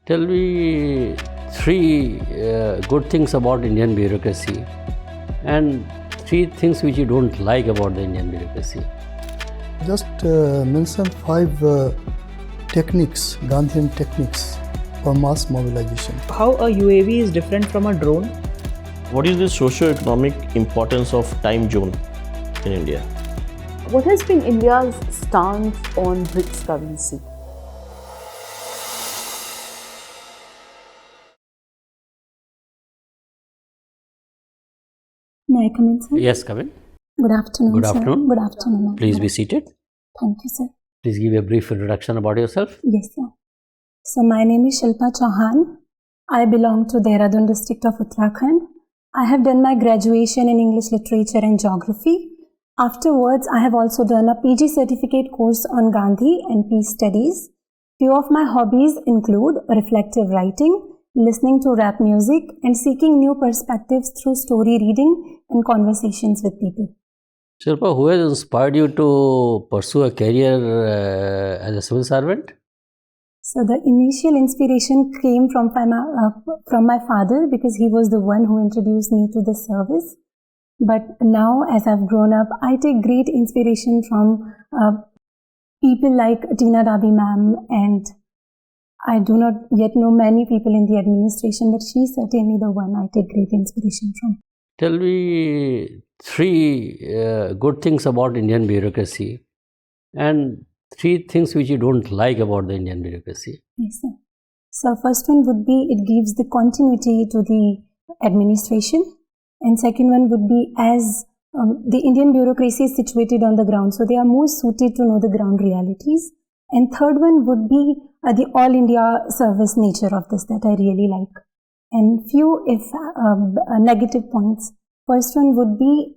Tell me three good things about Indian bureaucracy and three things which you don't like about the Indian bureaucracy. Just mention 5 techniques, Gandhian techniques for mass mobilization. How a UAV is different from a drone? What is the socio-economic importance of time zone in India? What has been India's stance on BRICS currency? May I come in, sir? Yes, come in. Good afternoon, Good sir. afternoon. Good afternoon. Please be seated. Thank you, sir. Please give a brief introduction about yourself. Yes, sir. So, my name is Shilpa Chauhan. I belong to Dehradun district of Uttarakhand. I have done my graduation in English Literature and Geography. Afterwards, I have also done a PG certificate course on Gandhi and peace studies. Few of my hobbies include reflective writing, listening to rap music, and seeking new perspectives through story reading and conversations with people. Shilpa, who has inspired you to pursue a career as a civil servant? So the initial inspiration came from my father, because he was the one who introduced me to the service. But now, as I've grown up, I take great inspiration from people like Tina Dabi ma'am, and I do not yet know many people in the administration, but she's certainly the one I take great inspiration from. Tell me three good things about Indian bureaucracy and three things which you don't like about the Indian bureaucracy. Yes, sir. So first one would be it gives the continuity to the administration, and second one would be as the Indian bureaucracy is situated on the ground, so they are more suited to know the ground realities. And third one would be the all India service nature of this that I really like. And few negative points. First one would be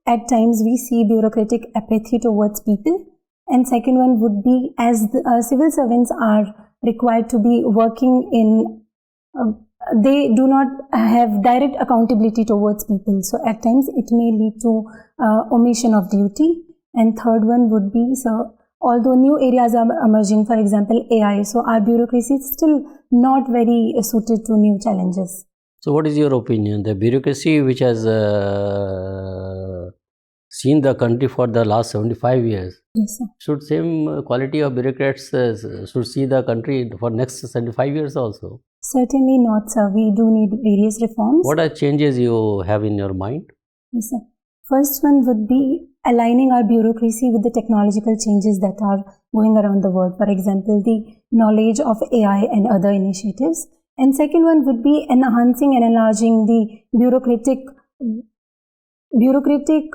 at times we see bureaucratic apathy towards people. And second one would be as the civil servants are required to be working in, they do not have direct accountability towards people. So at times it may lead to omission of duty. And third one would be, so although new areas are emerging, for example AI, so our bureaucracy is still not very suited to new challenges. So what is your opinion? The bureaucracy which has seen the country for the last 75 years, Yes, sir. should same quality of bureaucrats should see the country for next 75 years also? Certainly not, sir. We do need various reforms. What are changes you have in your mind? Yes, sir. First one would be aligning our bureaucracy with the technological changes that are going around the world. For example, the knowledge of AI and other initiatives. And second one would be enhancing and enlarging the bureaucratic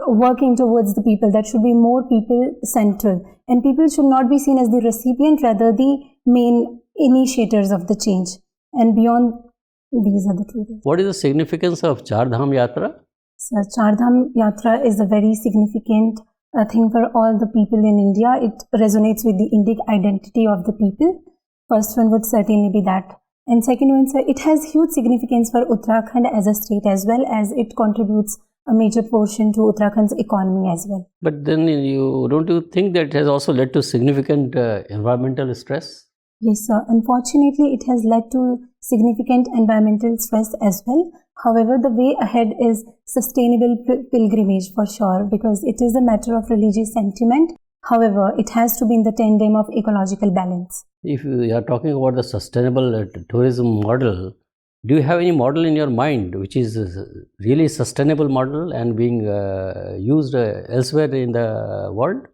working towards the people. That should be more people-centered. And people should not be seen as the recipient, rather the main initiators of the change. And beyond, these are the two things. What is the significance of Char Dham Yatra? So, Char Dham Yatra is a very significant thing for all the people in India. It resonates with the Indic identity of the people. First one would certainly be that. And second one, sir, it has huge significance for Uttarakhand as a state, as well as it contributes a major portion to Uttarakhand's economy as well. But then don't you think that it has also led to significant environmental stress? Yes, sir. Unfortunately, it has led to significant environmental stress as well. However, the way ahead is sustainable pilgrimage for sure, because it is a matter of religious sentiment. However, it has to be in the tandem of ecological balance. If you are talking about the sustainable tourism model, do you have any model in your mind which is really sustainable model and being used elsewhere in the world?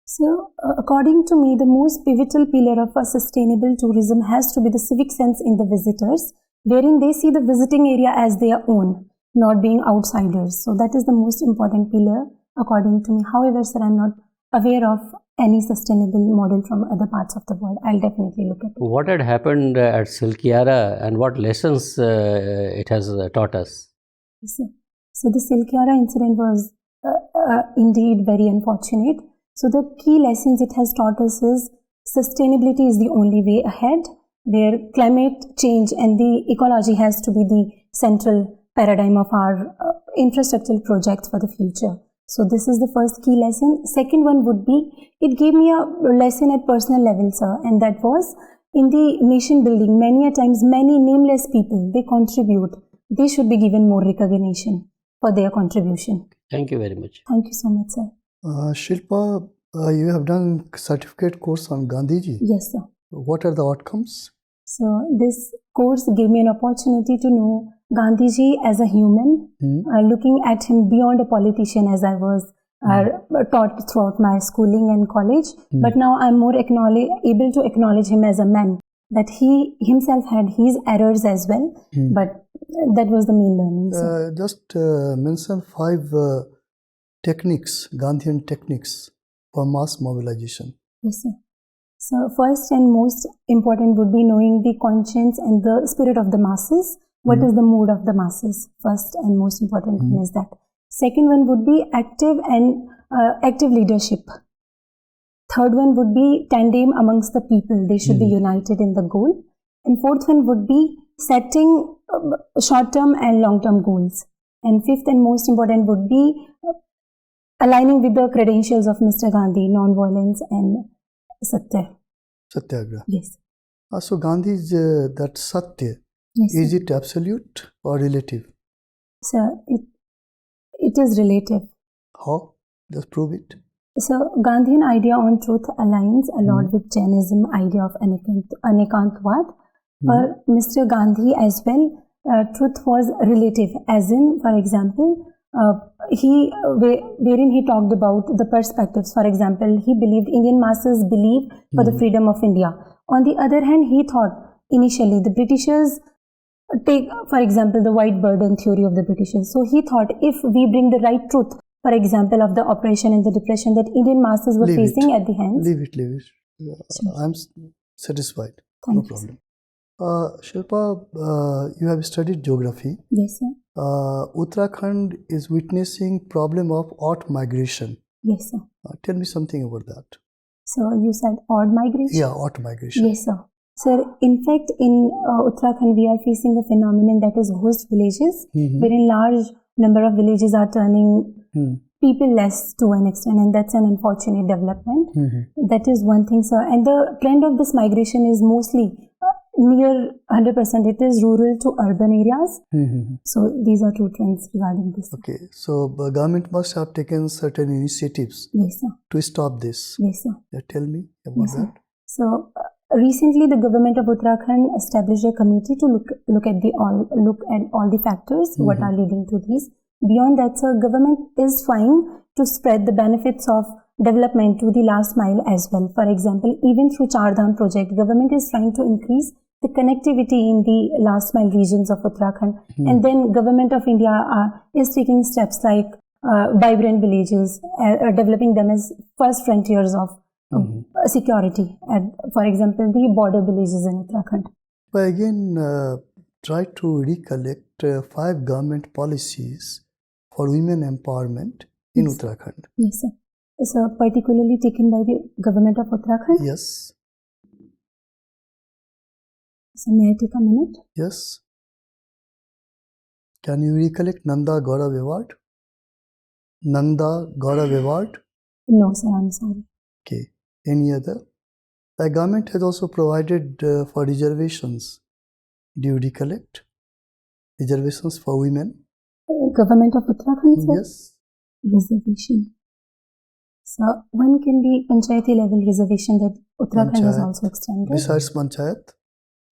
So, according to me, the most pivotal pillar of a sustainable tourism has to be the civic sense in the visitors, wherein they see the visiting area as their own, not being outsiders. So, that is the most important pillar according to me. However, sir, I am not aware of any sustainable model from other parts of the world. I'll definitely look at it. What had happened at Silkyara and what lessons it has taught us? Yes, sir. So, the Silkyara incident was indeed very unfortunate. So the key lessons it has taught us is sustainability is the only way ahead, where climate change and the ecology has to be the central paradigm of our infrastructural projects for the future. So this is the first key lesson. Second one would be, it gave me a lesson at personal level, sir, and that was in the nation building, many a times, many nameless people, they contribute. They should be given more recognition for their contribution. Thank you very much. Thank you so much, sir. Shilpa, you have done certificate course on Gandhiji. Yes, sir. What are the outcomes? So this course gave me an opportunity to know Gandhiji as a human, looking at him beyond a politician as I was taught throughout my schooling and college. But now I'm more able to acknowledge him as a man, that he himself had his errors as well, but that was the main learning. So. Just mention 5 techniques, Gandhian techniques for mass mobilization. Yes, sir. So first and most important would be knowing the conscience and the spirit of the masses. What is the mood of the masses? First and most important one is that. Second one would be active leadership. Third one would be tandem amongst the people. They should be united in the goal. And fourth one would be setting short-term and long-term goals. And fifth and most important would be aligning with the credentials of Mr. Gandhi, non-violence and Satyagraha. Yes. So Gandhi's that Satya, is it absolute or relative? Sir, it is relative. How? Just prove it. So Gandhian idea on truth aligns a lot with Jainism idea of Anekantvad. For Mr. Gandhi as well, truth was relative, as in, for example, wherein he talked about the perspectives. For example, he believed Indian masses believe for the freedom of India. On the other hand, he thought initially the Britishers take, for example, the white burden theory of the Britishers. So he thought if we bring the right truth, for example, of the oppression and the depression that Indian masses were facing at the hands. Leave it. I'm satisfied. Thank no you, problem. Shilpa, you have studied geography. Yes, sir. Uttarakhand is witnessing problem of odd migration. Yes, sir. Tell me something about that. So you said odd migration? Yeah, odd migration. Yes, sir. Sir, in fact, in Uttarakhand, we are facing a phenomenon that is ghost villages, wherein large number of villages are turning people-less to an extent, and that's an unfortunate development. That is one thing, sir. And the trend of this migration is mostly near 100%. It is rural to urban areas. So these are two trends regarding this. Okay, so the government must have taken certain initiatives to stop this. Yes, sir. Tell me about that. So recently, the government of Uttarakhand established a committee to look at all the factors what are leading to these. Beyond that, sir, government is trying to spread the benefits of development to the last mile as well. For example, even through Char Dham project, government is trying to increase the connectivity in the last mile regions of Uttarakhand. And then government of India is taking steps like vibrant villages, developing them as first frontiers of security. For example, the border villages in Uttarakhand. But again, try to recollect 5 government policies for women empowerment in Uttarakhand. Yes, sir. So particularly taken by the government of Uttarakhand? Yes. So may I take a minute? Yes. Can you recollect Nanda Gaurav Award? Nanda Gaurav Award? No, sir, I'm sorry. Okay. Any other? The government has also provided for reservations. Do you recollect? Reservations for women? Government of Uttarakhand, sir? Yes. Reservation. So when can be Panchayati level reservation that Uttarakhand has also extended? Besides Panchayat?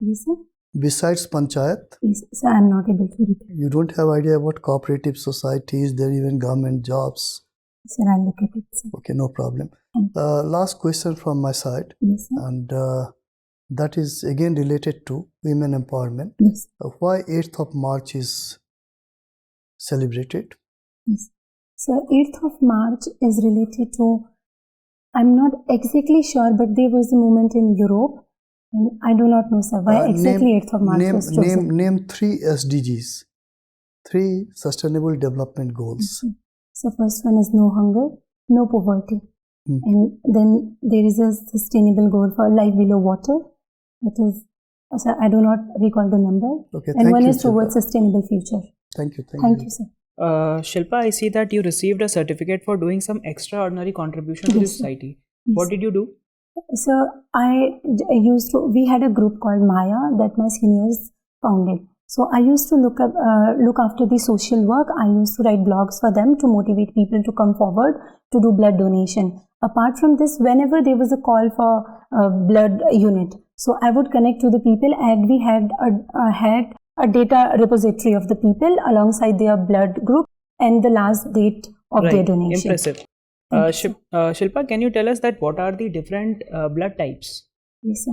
Yes, sir. Besides Panchayat? Yes, sir, I'm not able to recall. You don't have idea about cooperative societies, there even government jobs. Sir, I'll look at it, sir. Okay, no problem. Last question from my side. Yes, sir. And that is again related to women empowerment. Yes. Why 8th of March is celebrated? Yes. So 8th of March is related to, I'm not exactly sure, but there was a movement in Europe, and I do not know, sir, why exactly 8th of March was chosen. Name 3 SDGs, 3 Sustainable Development Goals. So first one is no hunger, no poverty. And then there is a sustainable goal for life below water. That is, sir, I do not recall the number. Okay, and one is towards sustainable future. Thank you. Thank you, sir. Shilpa, I see that you received a certificate for doing some extraordinary contribution to the society. What did you do? So we had a group called Maya that my seniors founded. So I used to look after the social work. I used to write blogs for them to motivate people to come forward to do blood donation. Apart from this, whenever there was a call for a blood unit, so I would connect to the people, and we had a data repository of the people alongside their blood group and the last date of their donation. Impressive. Shilpa, can you tell us that what are the different blood types? Yes, sir.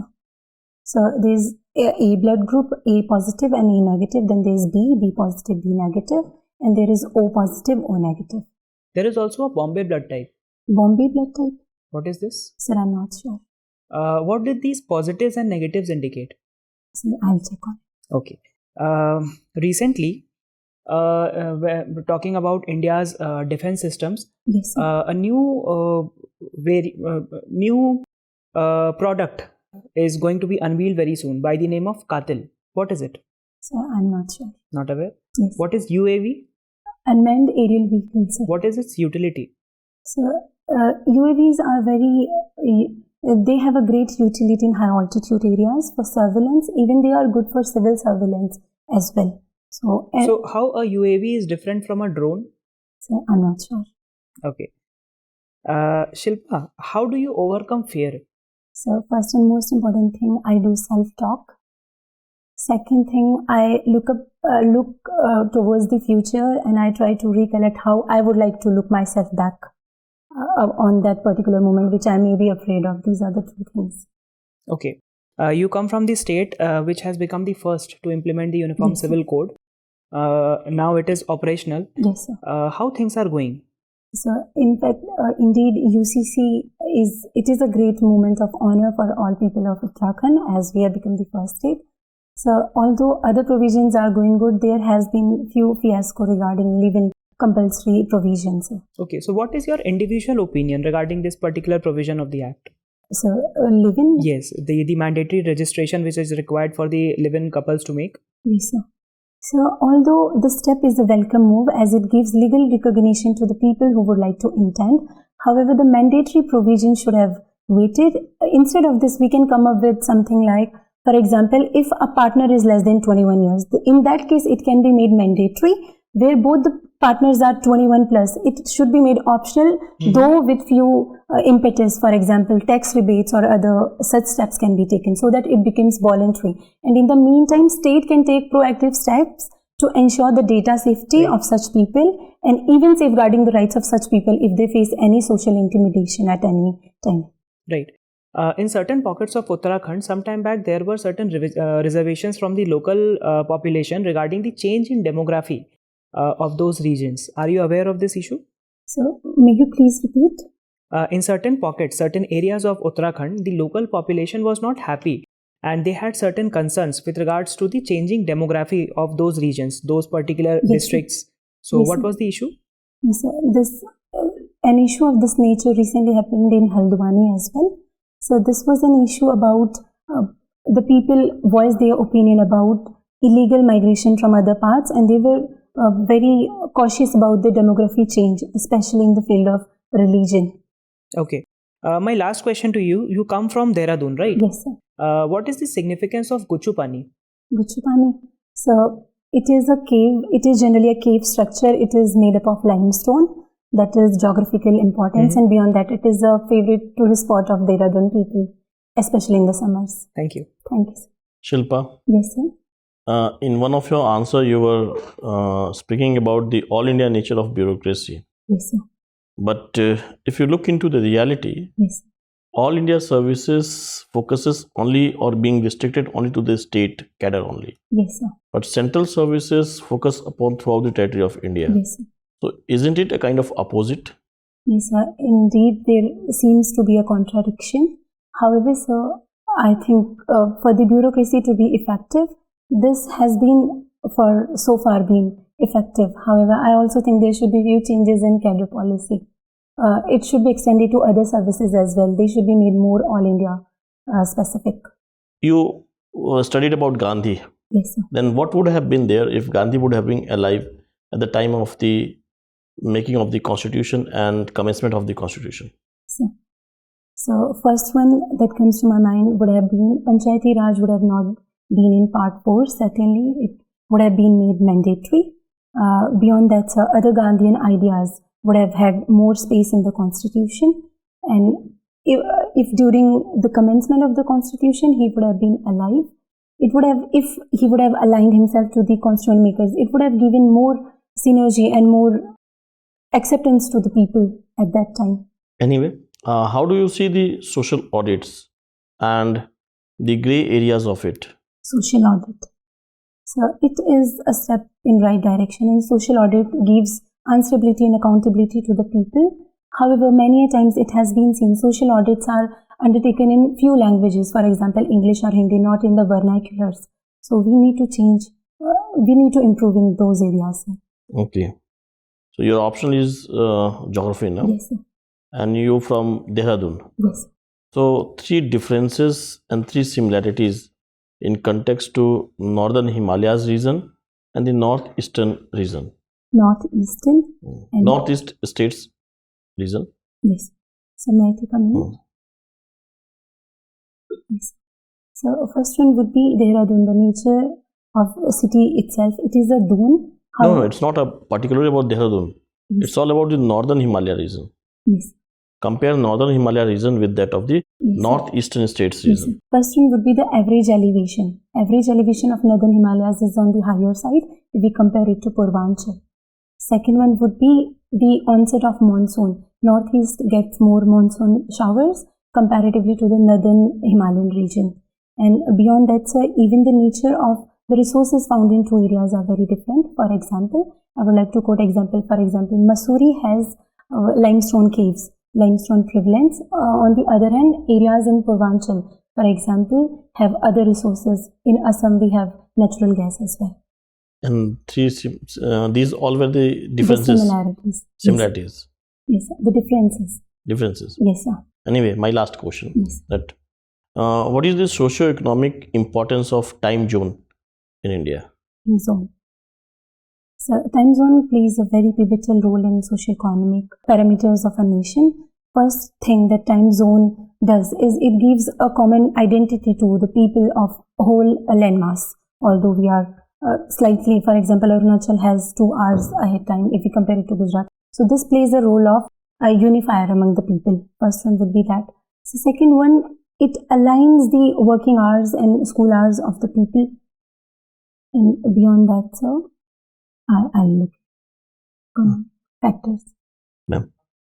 So there's A blood group, A positive and A negative. Then there's B positive, B negative, and there is O positive, O negative. There is also a Bombay blood type. Bombay blood type? What is this? Sir, I'm not sure. What did these positives and negatives indicate? Sir, I'll check on it. Okay. Recently, we're talking about India's defense systems. Yes, sir. A new product is going to be unveiled very soon by the name of Katil. What is it? Sir, I'm not sure. Not aware? Yes. What is UAV? Unmanned aerial vehicle, sir. What is its utility? So UAVs are they have a great utility in high altitude areas for surveillance. Even they are good for civil surveillance as well. So how a UAV is different from a drone? So I'm not sure. Okay. Shilpa, how do you overcome fear? So first and most important thing, I do self-talk. Second thing, I look towards the future, and I try to recollect how I would like to look myself back on that particular moment, which I may be afraid of. These are the two things. Okay. You come from the state which has become the first to implement the Uniform Yes, Civil Code. Now it is operational. Yes, sir. How things are going? So, in fact, indeed, UCC is a great moment of honor for all people of Uttarakhand, as we have become the first state. So, although other provisions are going good, there has been few fiasco regarding live-in compulsory provisions. Okay, so what is your individual opinion regarding this particular provision of the Act? So, live-in? Yes, the mandatory registration which is required for the live-in couples to make. Yes, sir. So, although the step is a welcome move as it gives legal recognition to the people who would like to intend, however, the mandatory provision should have waited. Instead of this, we can come up with something like, for example, if a partner is less than 21 years, in that case, it can be made mandatory, where both the partners are 21 plus. It should be made optional, though with few impetus, for example, tax rebates or other such steps can be taken so that it becomes voluntary. And in the meantime, state can take proactive steps to ensure the data safety of such people and even safeguarding the rights of such people if they face any social intimidation at any time. Right. In certain pockets of Uttarakhand, some time back, there were certain reservations from the local population regarding the change in demography of those regions. Are you aware of this issue? So, may you please repeat? In certain pockets, certain areas of Uttarakhand, the local population was not happy and they had certain concerns with regards to the changing demography of those regions, those particular districts. So, what was the issue? Yes, sir. An issue of this nature recently happened in Haldwani as well. So, this was an issue about the people voiced their opinion about illegal migration from other parts, and they were very cautious about the demography change, especially in the field of religion. Okay. My last question to you, you come from Dehradun, right? Yes, sir. What is the significance of Guchupani? Guchupani. So, it is a cave. It is generally a cave structure. It is made up of limestone. That is geographical importance. And beyond that, it is a favorite tourist spot of Dehradun people, especially in the summers. Thank you. Thank you, sir. Shilpa, Yes, sir. in one of your answer, you were speaking about the all India nature of bureaucracy. Yes, sir. But if you look into the reality, Yes. all India services focuses only or being restricted only to the state cadre only. Yes, sir. But central services focus upon throughout the territory of India. Yes, sir. So isn't it a kind of opposite? Yes, sir. Indeed, there seems to be a contradiction. However, sir, I think for the bureaucracy to be effective, this has been so far been effective. However, I also think there should be few changes in cadre policy. It should be extended to other services as well. They should be made more all India specific. You studied about Gandhi. Yes, sir. Then what would have been there if Gandhi would have been alive at the time of the making of the constitution and commencement of the constitution? So So first one that comes to my mind would have been Panchayati Raj would have not been in part 4. Certainly, it would have been made mandatory. Beyond that, other Gandhian ideas would have had more space in the constitution. And if during the commencement of the constitution he would have been alive, it would have, if he would have aligned himself to the constituent makers, it would have given more synergy and more acceptance to the people at that time. Anyway, how do you see the social audits and the grey areas of it? Social audit. So it is a step in right direction, and social audit gives answerability and accountability to the people. However, many a times it has been seen social audits are undertaken in few languages, for example, English or Hindi, not in the vernaculars. So we need to change, we need to improve in those areas. Okay. So your option is geography now? Yes, sir. And you from Dehradun? Yes. So 3 differences and 3 similarities in context to Northern Himalayas region and the Northeastern region. Northeastern and Northeast states region. Yes. So may I take a minute? Yes. So first one would be Dehradun, the nature of a city itself. It is a dune. No, it's not a particularly about Dehradun. Yes. It's all about the Northern Himalaya region. Yes. Compare Northern Himalaya region with that of the Northeastern states Yes. region. First one would be the average elevation. Average elevation of Northern Himalayas is on the higher side if we compare it to Purvanchal. Second one would be the onset of monsoon. Northeast gets more monsoon showers comparatively to the Northern Himalayan region. And beyond that, sir, even the nature of the resources found in 2 areas are very different. For example, I would like to quote example. For example, Mussoorie has limestone caves, limestone prevalence. On the other hand, areas in Purvanchal, for example, have other resources. In Assam, we have natural gas as well. And these all were the differences. The similarities. Similarities. Yes, sir. The differences. Differences. Yes, sir. Anyway, my last question. Yes. That what is the socio-economic importance of time zone in India? Time zone. So, time zone plays a very pivotal role in socio-economic parameters of a nation. First thing that time zone does is it gives a common identity to the people of whole landmass. Although we are slightly, for example, Arunachal has 2 hours ahead time if we compare it to Gujarat. So this plays a role of a unifier among the people. First one would be that. So second one, it aligns the working hours and school hours of the people. And beyond that, sir, I'll look at factors. Ma'am.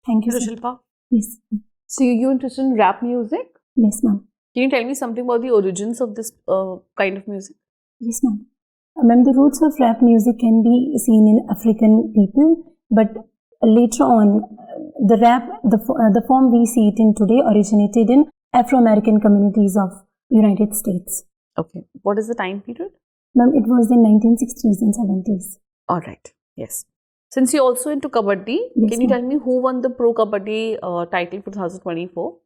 Thank you, Hello, sir. Shilpa. Yes. So you're interested in rap music? Yes, ma'am. Can you tell me something about the origins of this kind of music? Yes, ma'am. Ma'am, the roots of rap music can be seen in African people, but later on, the rap, the form we see it in today originated in Afro-American communities of United States. Okay. What is the time period? Ma'am, it was in 1960s and 70s. All right. Yes. Since you're also into Kabaddi, Yes, can you ma'am. tell me who won the Pro Kabaddi title for 2024?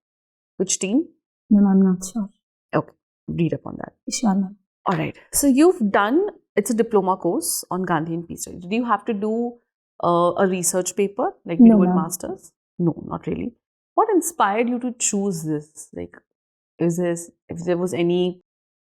Which team? Ma'am, I'm not sure. Okay. Read up on that. Sure, ma'am. All right. So you've done, it's a diploma course on Gandhi and peace studies. Did you have to do a research paper like we No, do in ma'am. masters? No, not really. What inspired you to choose this? Like, if there was any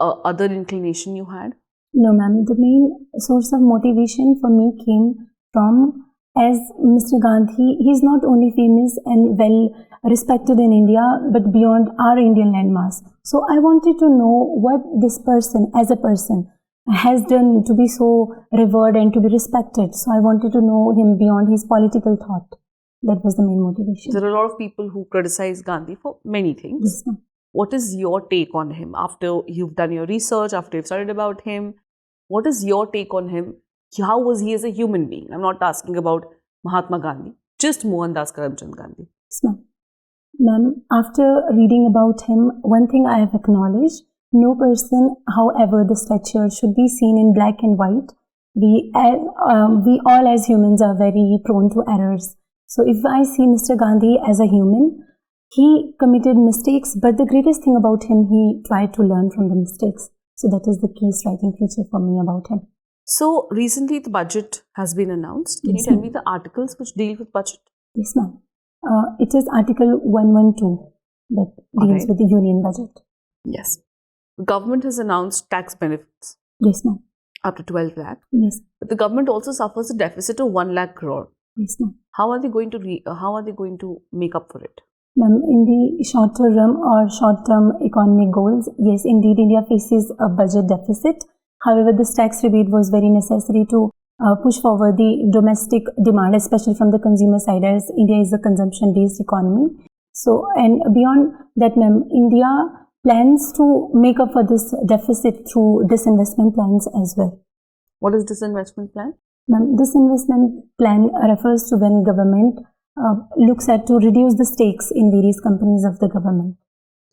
other inclination you had? No, ma'am. The main source of motivation for me came from, as Mr. Gandhi, he is not only famous and well respected in India, but beyond our Indian landmass. So I wanted to know what this person, as a person, has done to be so revered and to be respected. So I wanted to know him beyond his political thought. That was the main motivation. There are a lot of people who criticize Gandhi for many things. Yes, ma'am. What is your take on him after you've done your research, after you've studied about him? What is your take on him? How was he as a human being? I'm not asking about Mahatma Gandhi, just Mohandas Karamchand Gandhi. Yes, ma'am. Ma'am, after reading about him, one thing I have acknowledged, no person, however the stature, should be seen in black and white. We all as humans are very prone to errors. So if I see Mr. Gandhi as a human, he committed mistakes, but the greatest thing about him, he tried to learn from the mistakes. So that is the key striking feature for me about him. So recently the budget has been announced. Can Yes, you tell ma'am. me the articles which deal with budget? Yes, ma'am. It is Article 112. that deals Alright. with the union budget. Yes. The government has announced tax benefits Yes, ma'am. up to 12 lakh. Yes, But the government also suffers a deficit of 1 lakh crore. yes, ma'am. How are they going to make up for it? Ma'am, in the short-term economic goals, yes, indeed, India faces a budget deficit. However, this tax rebate was very necessary to push forward the domestic demand, especially from the consumer side, as India is a consumption-based economy. So, and beyond that, ma'am, India plans to make up for this deficit through disinvestment plans as well. What is this investment plan? Ma'am, this investment plan refers to when government looks at to reduce the stakes in various companies of the government.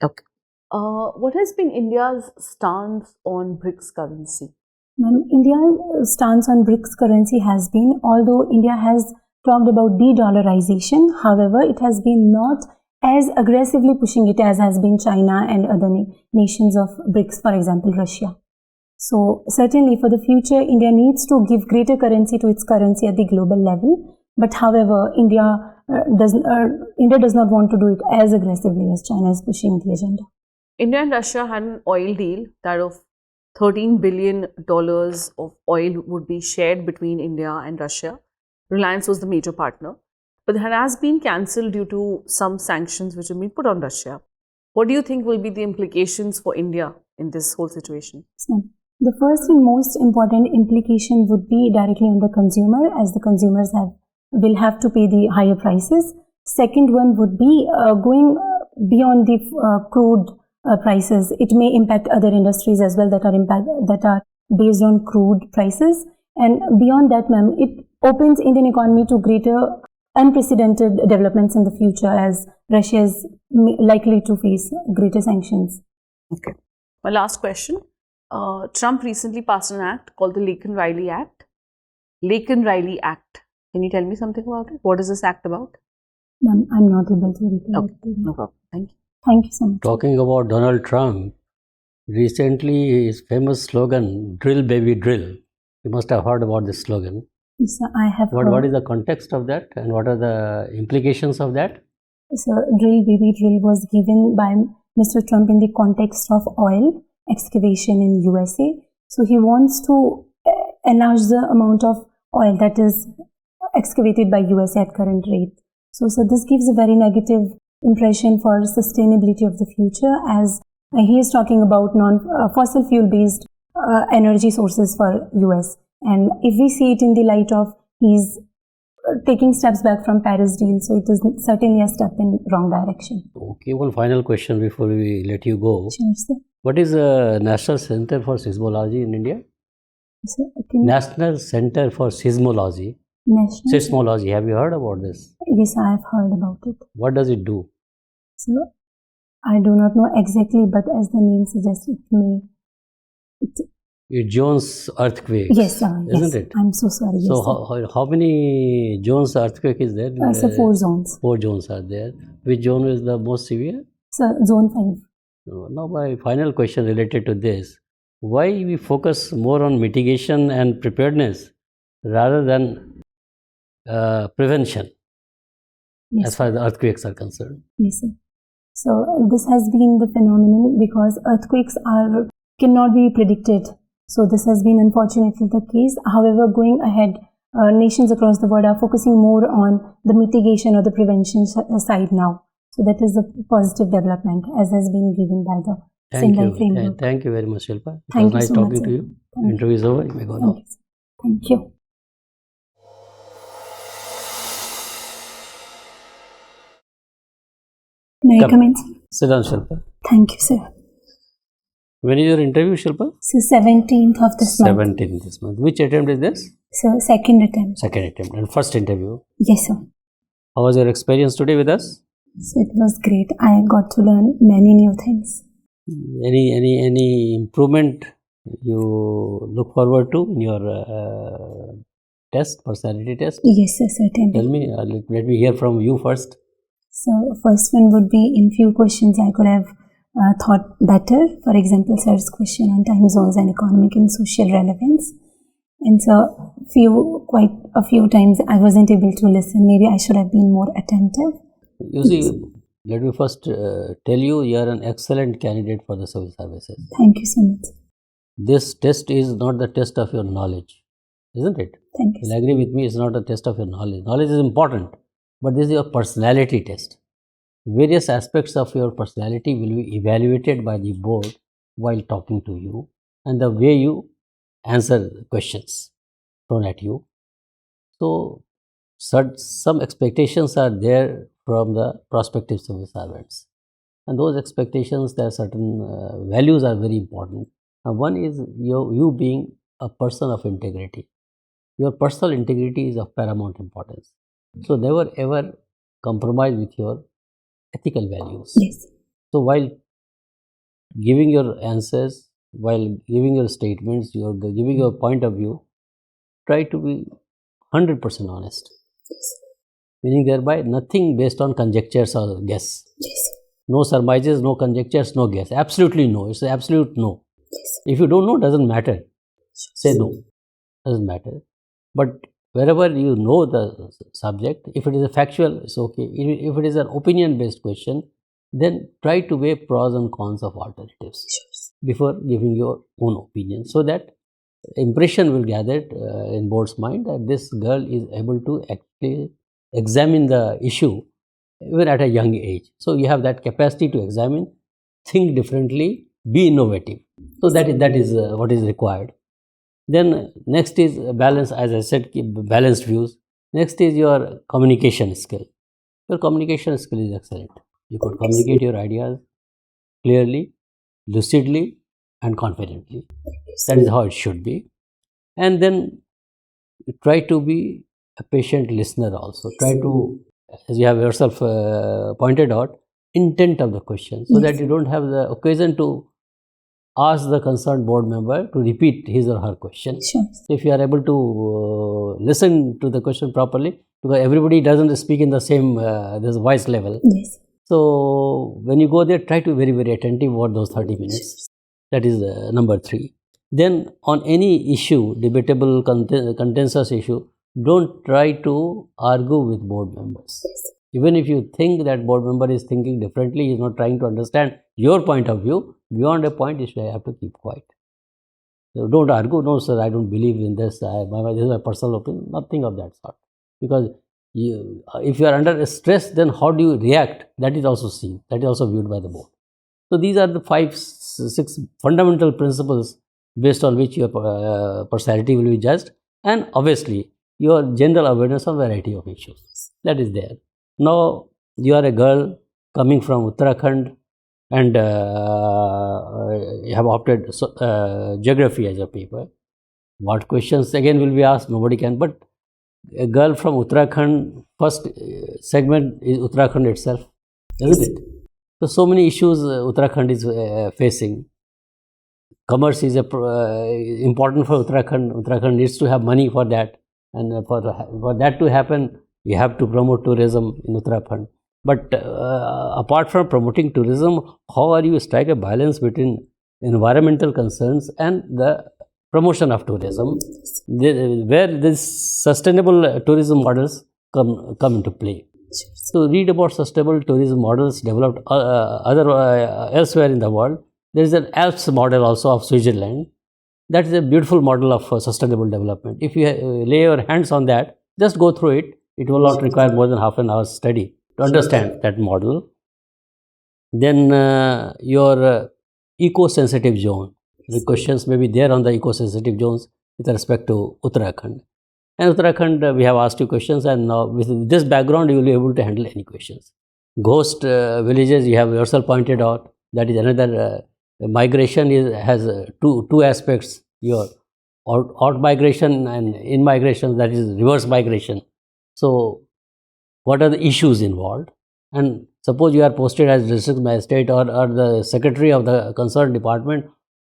Okay. What has been India's stance on BRICS currency? Ma'am, India's stance on BRICS currency has been, although India has talked about de-dollarization, however, it has been not as aggressively pushing it as has been China and other nations of BRICS, for example, Russia. So, certainly for the future, India needs to give greater currency to its currency at the global level. But however, India does not want to do it as aggressively as China is pushing the agenda. India and Russia had an oil deal that of $13 billion of oil would be shared between India and Russia. Reliance was the major partner. But it has been cancelled due to some sanctions which have been put on Russia. What do you think will be the implications for India in this whole situation? So, the first and most important implication would be directly on the consumer, as the consumers will have to pay the higher prices. Second one would be going beyond the crude prices. It may impact other industries as well that are based on crude prices. And beyond that, ma'am, it opens Indian economy to greater unprecedented developments in the future, as Russia is likely to face greater sanctions. Okay. My last question. Trump recently passed an act called the Laken-Riley Act. Laken-Riley Act. Can you tell me something about it? What is this act about? Ma'am, I'm not able to recall. Okay, no problem. Thank you. Thank you so much. Talking about Donald Trump, recently his famous slogan, "Drill, baby, drill." You must have heard about this slogan. Yes, sir, I have heard. What is the context of that, and what are the implications of that? So, drill, baby, drill was given by Mr. Trump in the context of oil excavation in USA. So, he wants to enlarge the amount of oil that is excavated by USA at current rate. So this gives a very negative impression for sustainability of the future, as he is talking about non-fossil fuel based energy sources for US. And if we see it in the light of he's taking steps back from Paris deal, so it is certainly a step in wrong direction. Okay, one final question before we let you go. Sure, sir. What is the National Center for Seismology in India? Sir, National Center for Seismology. Seismology, have you heard about this? Yes, I have heard about it. What does it do? Sir, I do not know exactly, but as the name suggests, It zones earthquakes. Yes, sir. Isn't yes. it? I'm so sorry. So yes, how many zones earthquake is there? So 4 zones. 4 zones are there. Which zone is the most severe? So zone 5. Now my final question related to this. Why we focus more on mitigation and preparedness rather than prevention, yes, as far as the earthquakes are concerned? Yes, sir. So this has been the phenomenon because earthquakes cannot be predicted. So this has been unfortunately the case. However, going ahead, nations across the world are focusing more on the mitigation or the prevention side now. So that is a positive development, as has been given by the Sendai framework. Thank you very much, Shilpa. It Thank was you nice so talking much, to sir. you. Interview is over. You may go now. Thank you. May I come in? Sit down, Shilpa. Thank you, sir. When is your interview, Shilpa? So 17th of this month. 17th this month. Which attempt is this? So second attempt. Second attempt. And first interview. Yes, sir. How was your experience today with us? So it was great. I got to learn many new things. Any improvement you look forward to in your test, personality test? Yes, sir, certainly. Tell me, let me hear from you first. So first one would be, in few questions I could have thought better. For example, sir's question on time zones and economic and social relevance. And so quite a few times I wasn't able to listen. Maybe I should have been more attentive. You see, let me first tell you, you are an excellent candidate for the civil services. Thank you so much. This test is not the test of your knowledge, isn't it? Thank you. You'll agree with me, it's not a test of your knowledge. Knowledge is important, but this is your personality test. Various aspects of your personality will be evaluated by the board while talking to you, and the way you answer questions thrown at you. So, some expectations are there from the prospective civil servants, and those expectations, there are certain values are very important. One is you being a person of integrity. Your personal integrity is of paramount importance. So never ever compromise with your ethical values. Yes. So while giving your answers, while giving your statements, you're giving your point of view, try to be 100% honest. Yes. Meaning thereby nothing based on conjectures or guess. Yes. No surmises, no conjectures, no guess. Absolutely no. It's an absolute no. Yes. If you don't know, doesn't matter. Say no. Doesn't matter. But wherever you know the subject, if it is a factual, it's okay. If it is an opinion-based question, then try to weigh pros and cons of alternatives before giving your own opinion, so that impression will gather in board's mind that this girl is able to actually examine the issue even at a young age. So you have that capacity to examine, think differently, be innovative. So that is what is required. Then next is balance, as I said, balanced views. Next is your communication skill. Your communication skill is excellent. You could communicate your ideas clearly, lucidly, and confidently. That is how it should be. And then try to be a patient listener also. Try to, as you have yourself pointed out, intent of the question, so that you don't have the occasion to ask the concerned board member to repeat his or her question. Sure. So if you are able to listen to the question properly, because everybody doesn't speak in the same this voice level. Yes. So when you go there, try to be very, very attentive over those 30 minutes. That is number 3. Then on any issue, debatable, contentious issue, don't try to argue with board members. Yes. Even if you think that board member is thinking differently, he is not trying to understand your point of view, beyond a point, you have to keep quiet. So don't argue, no sir, I don't believe in this, this is my personal opinion, nothing of that sort. Because if you are under stress, then how do you react? That is also seen, that is also viewed by the board. So these are the 5-6 fundamental principles based on which your personality will be judged, and obviously your general awareness on variety of issues. That is there. Now you are a girl coming from Uttarakhand, and you have opted geography as a paper. What questions again will be asked? Nobody can. But a girl from Uttarakhand, first segment is Uttarakhand itself, isn't it? So many issues Uttarakhand is facing. Commerce is important for Uttarakhand. Uttarakhand needs to have money for that, and for that to happen, you have to promote tourism in Uttarakhand. But apart from promoting tourism, how are you strike a balance between environmental concerns and the promotion of tourism, where these sustainable tourism models come into play? So read about sustainable tourism models developed elsewhere in the world. There is an Alps model also of Switzerland. That is a beautiful model of sustainable development. If you lay your hands on that, just go through it. It will not require more than half an hour's study to understand that model. Then your eco-sensitive zone. The questions may be there on the eco-sensitive zones with respect to Uttarakhand. And Uttarakhand, we have asked you questions, and now with this background, you will be able to handle any questions. Ghost villages, you have yourself pointed out. That is another migration has two aspects. Your out migration and in migration, that is reverse migration. So what are the issues involved? And suppose you are posted as district magistrate or the secretary of the concerned department,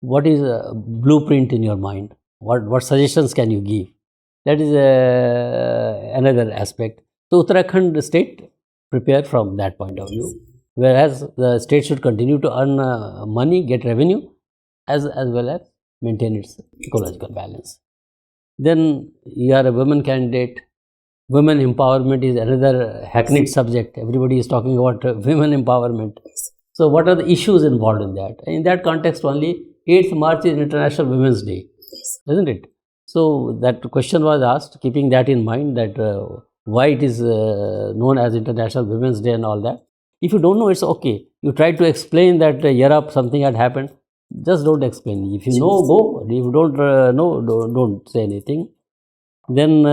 what is a blueprint in your mind? What suggestions can you give? That is another aspect. So Uttarakhand state prepare from that point of view, whereas the state should continue to earn money, get revenue, as well as maintain its ecological balance. Then you are a women candidate. women empowerment is another hackneyed subject. Everybody is talking about women empowerment. So what are the issues involved in that? In that context only, 8th March is International Women's Day, isn't it? So that question was asked, keeping that in mind, that why it is known as International Women's Day and all that. If you don't know, it's okay. You try to explain that year up something had happened. Just don't explain. If you know, go. If you don't know, don't say anything. Then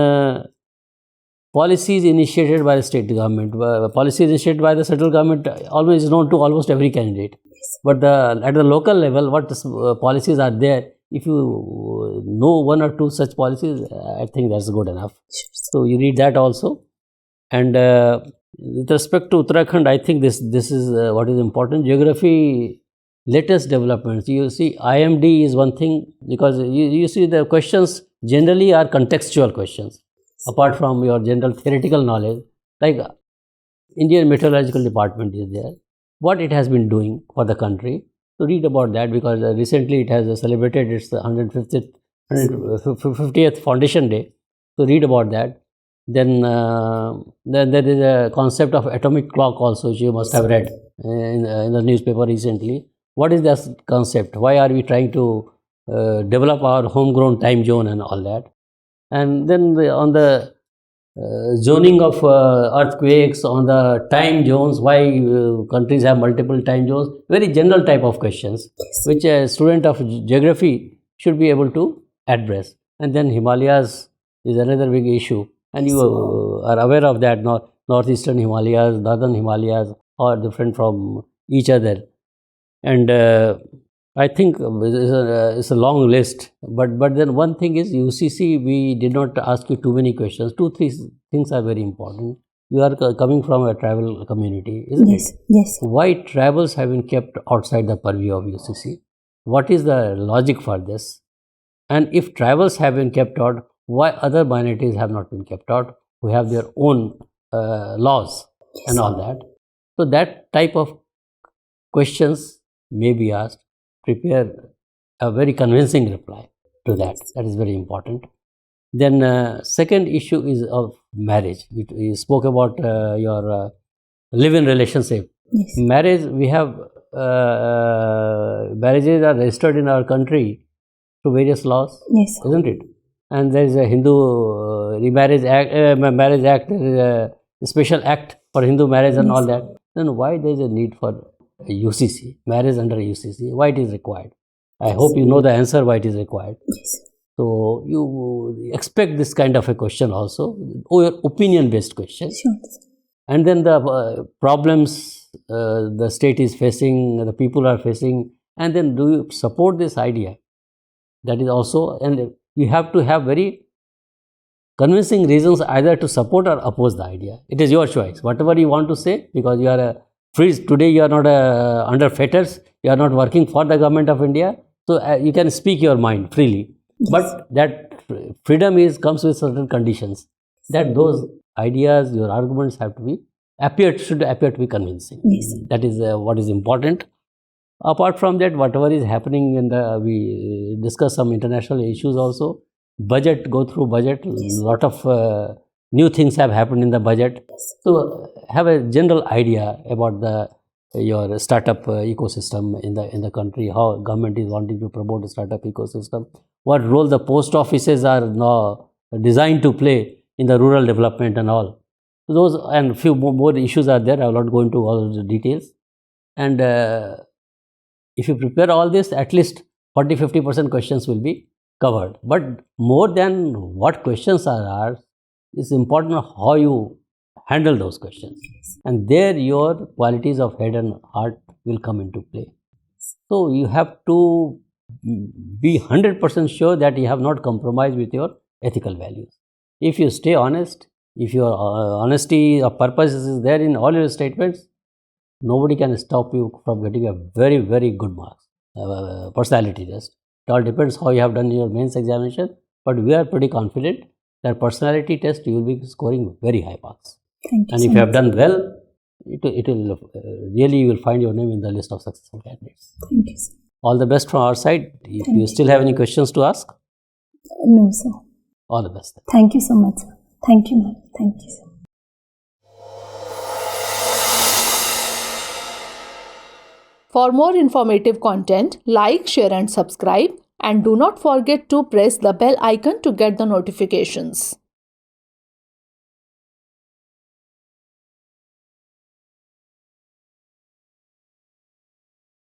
policies initiated by the state government, policies initiated by the central government always is known to almost every candidate. But at the local level, what policies are there, if you know one or two such policies, I think that's good enough. So you read that also. And with respect to Uttarakhand, I think this is what is important. Geography, latest developments. You see, IMD is one thing, because you see the questions generally are contextual questions. Apart from your general theoretical knowledge, like Indian Meteorological Department is there, what it has been doing for the country. To read about that, because recently it has celebrated its 150th Foundation Day. So read about that. Then there is a concept of atomic clock also, which you must have read in the newspaper recently. What is this concept? Why are we trying to develop our homegrown time zone and all that? And then on the zoning of earthquakes, on the time zones, why countries have multiple time zones, very general type of questions, which a student of geography should be able to address. And then Himalayas is another big issue, and you are aware of that. Northeastern Himalayas, northern Himalayas are different from each other, and I think it's a long list, but then one thing is UCC, we did not ask you too many questions. 2-3 things are very important. You are coming from a travel community, isn't it? Yes. Why travels have been kept outside the purview of UCC? What is the logic for this? And if travels have been kept out, why other minorities have not been kept out, who have their own laws and all that? So that type of questions may be asked. Prepare a very convincing reply to that. That is very important. Then second issue is of marriage. We spoke about your live-in relationship. Yes. Marriage, we have marriages are registered in our country through various laws, Yes. isn't it? And there is a Hindu remarriage act, marriage act, there is a special act for Hindu marriage and all that. Then why there is a need for UCC, marriage under UCC? Why it is required? I hope you know the answer why it is required. Yes. So you expect this kind of a question also, or opinion-based question. Sure. And then the problems the state is facing, the people are facing, and then do you support this idea? That is also, and you have to have very convincing reasons either to support or oppose the idea. It is your choice, whatever you want to say, because you are a free, today you are not under fetters, you are not working for the government of India, so you can speak your mind freely. Yes. But that freedom comes with certain conditions, that those ideas, your arguments have to be, should appear to be convincing. Yes. That is what is important. Apart from that, whatever is happening we discuss some international issues also. Budget, go through budget. Yes. A lot of new things have happened in the budget. Yes. So have a general idea about your startup ecosystem in the country. How government is wanting to promote the startup ecosystem. What role the post offices are now designed to play in the rural development and all. So those and few more issues are there. I will not go into all the details. And if you prepare all this, at least 40-50% questions will be covered. But more than what questions are asked, it's important how you handle those questions. And there your qualities of head and heart will come into play. So you have to be 100% sure that you have not compromised with your ethical values. If you stay honest, if your honesty of purpose is there in all your statements, nobody can stop you from getting a very, very good marks, personality test. It all depends how you have done your mains examination, but we are pretty confident that personality test you will be scoring very high marks. Thank you. And if you have done well, it will really, you will find your name in the list of successful candidates. Thank you, sir. All the best from our side. If you still have any questions to ask? No, sir. All the best. Thank you so much, sir. Thank you, ma'am. Thank you, sir. For more informative content, like, share and subscribe, and do not forget to press the bell icon to get the notifications.